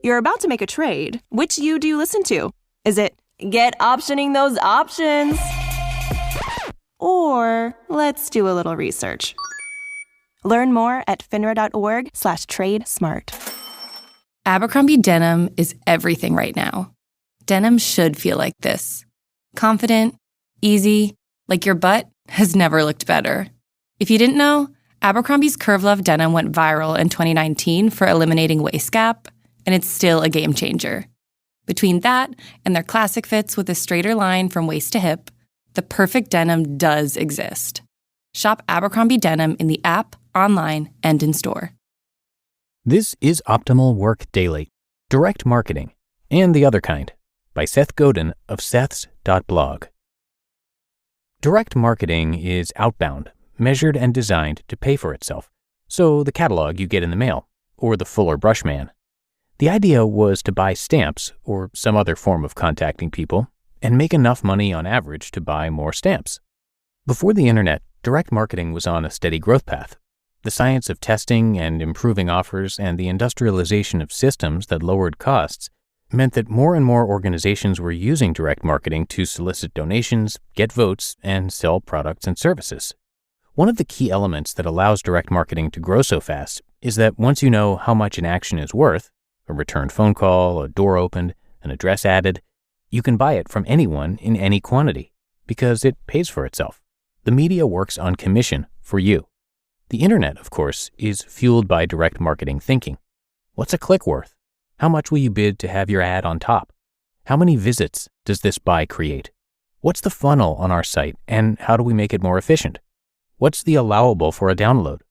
You're about to make a trade. Which you do you listen to? Is it get optioning those options? Or let's do a little research. Learn more at finra.org/trade-smart. Abercrombie denim is everything right now. Denim should feel like this. Confident, easy, like your butt has never looked better. If you didn't know, Abercrombie's Curve Love denim went viral in 2019 for eliminating waist gap, and it's still a game changer. Between that and their classic fits with a straighter line from waist to hip, the perfect denim does exist. Shop Abercrombie denim in the app, online, and in store. This is Optimal Work Daily, Direct Marketing, and the Other Kind, by Seth Godin of Seths.blog. Direct marketing is outbound, measured and designed to pay for itself. So the catalog you get in the mail, or the Fuller Brush Man. The idea was to buy stamps, or some other form of contacting people, and make enough money on average to buy more stamps. Before the internet, direct marketing was on a steady growth path. The science of testing and improving offers and the industrialization of systems that lowered costs meant that more and more organizations were using direct marketing to solicit donations, get votes, and sell products and services. One of the key elements that allows direct marketing to grow so fast is that once you know how much an action is worth, a returned phone call, a door opened, an address added, you can buy it from anyone in any quantity because it pays for itself. The media works on commission for you. The internet, of course, is fueled by direct marketing thinking. What's a click worth? How much will you bid to have your ad on top? How many visits does this buy create? What's the funnel on our site and how do we make it more efficient? What's the allowable for a download?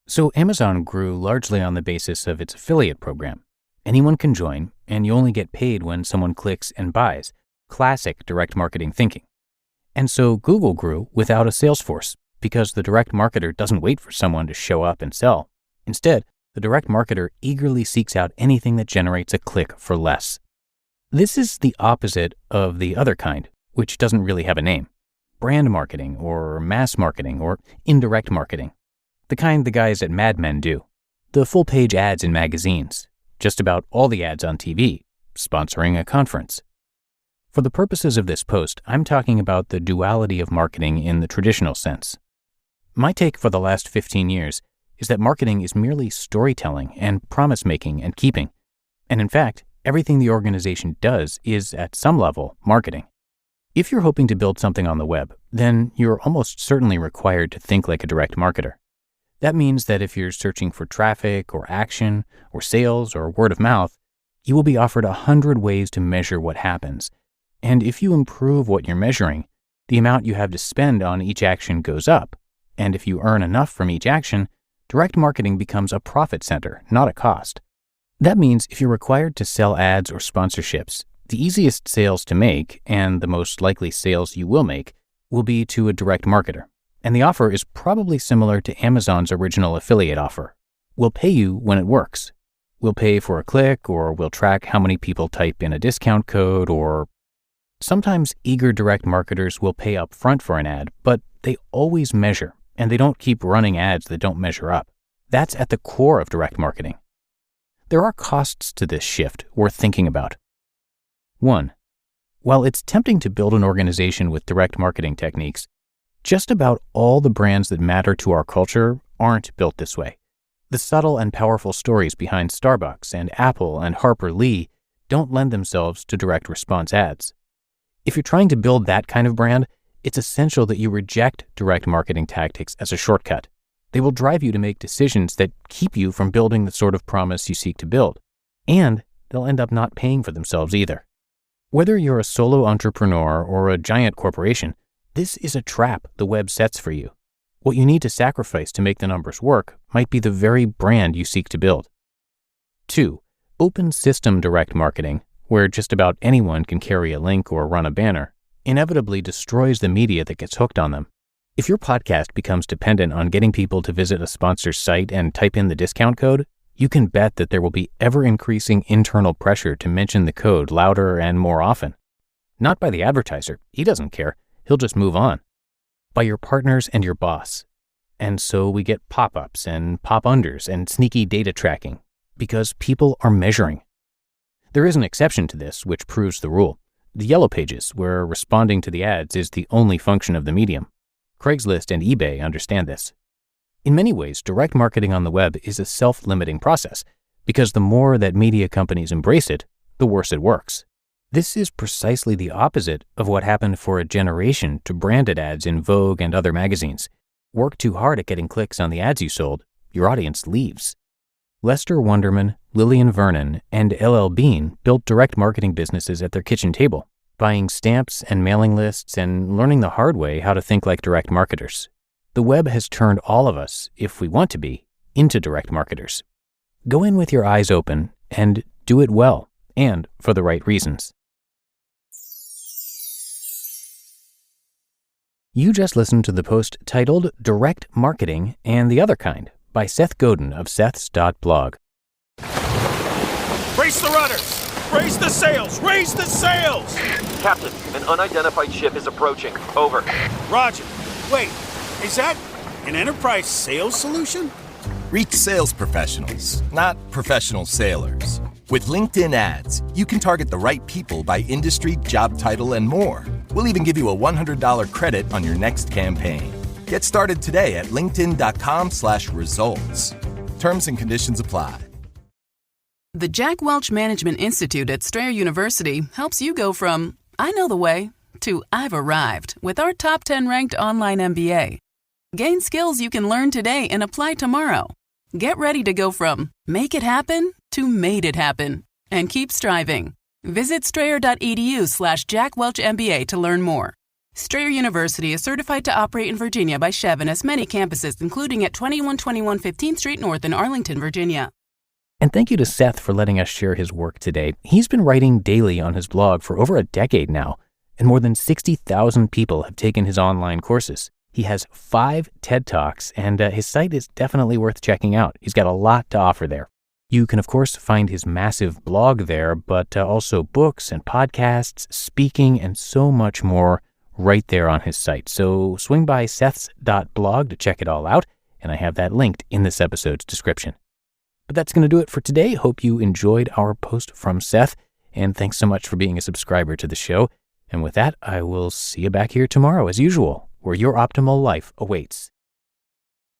So Amazon grew largely on the basis of its affiliate program. Anyone can join, and you only get paid when someone clicks and buys. Classic direct marketing thinking. And so Google grew without a sales force, because the direct marketer doesn't wait for someone to show up and sell. Instead, the direct marketer eagerly seeks out anything that generates a click for less. This is the opposite of the other kind, which doesn't really have a name. Brand marketing, or mass marketing, or indirect marketing. The kind the guys at Mad Men do. The full-page ads in magazines. Just about all the ads on TV, sponsoring a conference. For the purposes of this post, I'm talking about the duality of marketing in the traditional sense. My take for the last 15 years is that marketing is merely storytelling and promise-making and keeping. And in fact, everything the organization does is, at some level, marketing. If you're hoping to build something on the web, then you're almost certainly required to think like a direct marketer. That means that if you're searching for traffic or action or sales or word of mouth, you will be offered 100 ways to measure what happens. And if you improve what you're measuring, the amount you have to spend on each action goes up. And if you earn enough from each action, direct marketing becomes a profit center, not a cost. That means if you're required to sell ads or sponsorships, the easiest sales to make, and the most likely sales you will make, will be to a direct marketer. And the offer is probably similar to Amazon's original affiliate offer. We'll pay you when it works. We'll pay for a click, or we'll track how many people type in a discount code, or sometimes eager direct marketers will pay up front for an ad, but they always measure, and they don't keep running ads that don't measure up. That's at the core of direct marketing. There are costs to this shift worth thinking about. 1. While it's tempting to build an organization with direct marketing techniques, just about all the brands that matter to our culture aren't built this way. The subtle and powerful stories behind Starbucks and Apple and Harper Lee don't lend themselves to direct response ads. If you're trying to build that kind of brand, it's essential that you reject direct marketing tactics as a shortcut. They will drive you to make decisions that keep you from building the sort of promise you seek to build. And they'll end up not paying for themselves either. Whether you're a solo entrepreneur or a giant corporation, this is a trap the web sets for you. What you need to sacrifice to make the numbers work might be the very brand you seek to build. 2. Open system direct marketing, where just about anyone can carry a link or run a banner, inevitably destroys the media that gets hooked on them. If your podcast becomes dependent on getting people to visit a sponsor's site and type in the discount code, you can bet that there will be ever-increasing internal pressure to mention the code louder and more often. Not by the advertiser. He doesn't care. He'll just move on. By your partners and your boss. And so we get pop-ups and pop-unders and sneaky data tracking because people are measuring. There is an exception to this, which proves the rule. The yellow pages, where responding to the ads is the only function of the medium. Craigslist and eBay understand this. In many ways, direct marketing on the web is a self-limiting process, because the more that media companies embrace it, the worse it works. This is precisely the opposite of what happened for a generation to branded ads in Vogue and other magazines. Work too hard at getting clicks on the ads you sold, your audience leaves. Lester Wunderman, Lillian Vernon, and LL Bean built direct marketing businesses at their kitchen table, buying stamps and mailing lists and learning the hard way how to think like direct marketers. The web has turned all of us, if we want to be, into direct marketers. Go in with your eyes open and do it well, and for the right reasons. You just listened to the post titled Direct Marketing and the Other Kind by Seth Godin of Seths.blog. Brace the rudders! Raise the sails! Raise the sails! Captain, an unidentified ship is approaching. Over. Roger. Wait, is that an enterprise sales solution? Reach sales professionals, not professional sailors. With LinkedIn ads, you can target the right people by industry, job title, and more. We'll even give you a $100 credit on your next campaign. Get started today at linkedin.com/results. Terms and conditions apply. The Jack Welch Management Institute at Strayer University helps you go from, I know the way, to I've arrived with our top 10 ranked online MBA. Gain skills you can learn today and apply tomorrow. Get ready to go from make it happen to made it happen and keep striving. Visit strayer.edu/Jack Welch MBA to learn more. Strayer University is certified to operate in Virginia by Chev and has many campuses, including at 2121 15th Street North in Arlington, Virginia. And thank you to Seth for letting us share his work today. He's been writing daily on his blog for over a decade now, and more than 60,000 people have taken his online courses. He has 5 TED Talks, and his site is definitely worth checking out. He's got a lot to offer there. You can, of course, find his massive blog there, but also books and podcasts, speaking, and so much more right there on his site. So swing by Seths.blog to check it all out, and I have that linked in this episode's description. But that's going to do it for today. Hope you enjoyed our post from Seth, and thanks so much for being a subscriber to the show. And with that, I will see you back here tomorrow as usual, where your optimal life awaits.